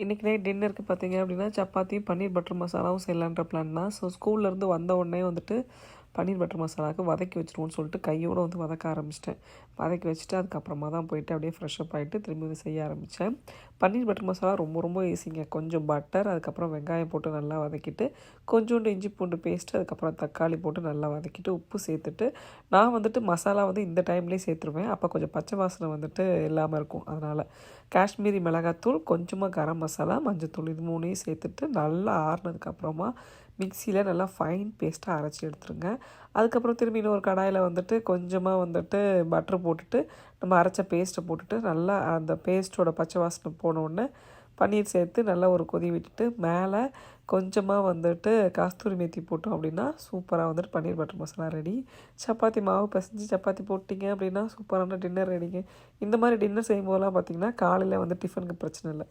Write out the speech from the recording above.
இன்றைக்கி நைட் டின்னருக்கு பார்த்தீங்க அப்படின்னா, சப்பாத்தியும் பன்னீர் பட்டர் மசாலாவும் செய்யலான்ற பிளான் தான். ஸோ ஸ்கூல்லேருந்து வந்த உடனே வந்துட்டு பன்னீர் பட்டர் மசாலாவுக்கு வதக்கி வச்சுருவோன்னு சொல்லிட்டு கையோடு வந்து வதக்க ஆரம்பிச்சிட்டேன். வதக்கி வச்சுட்டு அதுக்கப்புறமா தான் போயிட்டு அப்படியே ஃப்ரெஷ்அப் ஆகிட்டு திரும்பி செய்ய ஆரம்பித்தேன். பன்னீர் பட்டர் மசாலா ரொம்ப ரொம்ப ஈஸிங்க. கொஞ்சம் பட்டர், அதுக்கப்புறம் வெங்காயம் போட்டு நல்லா வதக்கிட்டு, கொஞ்சோண்டு இஞ்சி பூண்டு பேஸ்ட்டு, அதுக்கப்புறம் தக்காளி போட்டு நல்லா வதக்கிட்டு, உப்பு சேர்த்துட்டு, நான் வந்துட்டு மசாலா வந்து இந்த டைம்லேயே சேர்த்துருவேன். அப்போ கொஞ்சம் பச்சை வாசனை வந்துட்டு இல்லாமல் இருக்கும். அதனால் காஷ்மீரி மிளகாத்தூள், கொஞ்சமாக கரம் மசாலா, மஞ்சத்தூள் இது 3யும் சேர்த்துட்டு நல்லா ஆறுனதுக்கப்புறமா மிக்சியில் நல்லா ஃபைன் பேஸ்ட்டாக அரைச்சி எடுத்துருங்க. அதுக்கப்புறம் திரும்பி இன்னொரு கடாயில் வந்துட்டு கொஞ்சமாக வந்துட்டு பட்ரு போட்டுட்டு, நம்ம அரைச்ச பேஸ்ட்டை போட்டுட்டு நல்லா அந்த பேஸ்ட்டோட பச்சை வாசனை போனோடனே பன்னீர் சேர்த்து நல்லா ஒரு கொதி விட்டுட்டு, மேலே கொஞ்சமாக வந்துட்டு கஸ்தூரி மேத்தி போட்டோம் அப்படின்னா சூப்பராக வந்துட்டு பன்னீர் பட்டர் மசாலா ரெடி. சப்பாத்தி மாவு பிசைஞ்சு சப்பாத்தி போட்டிங்க அப்படின்னா சூப்பரான டின்னர் ரெடிங்க. இந்த மாதிரி டின்னர் செய்யும்போதெல்லாம் பார்த்திங்கன்னா காலையில் வந்து டிஃபனுக்கு பிரச்சனை இல்லை.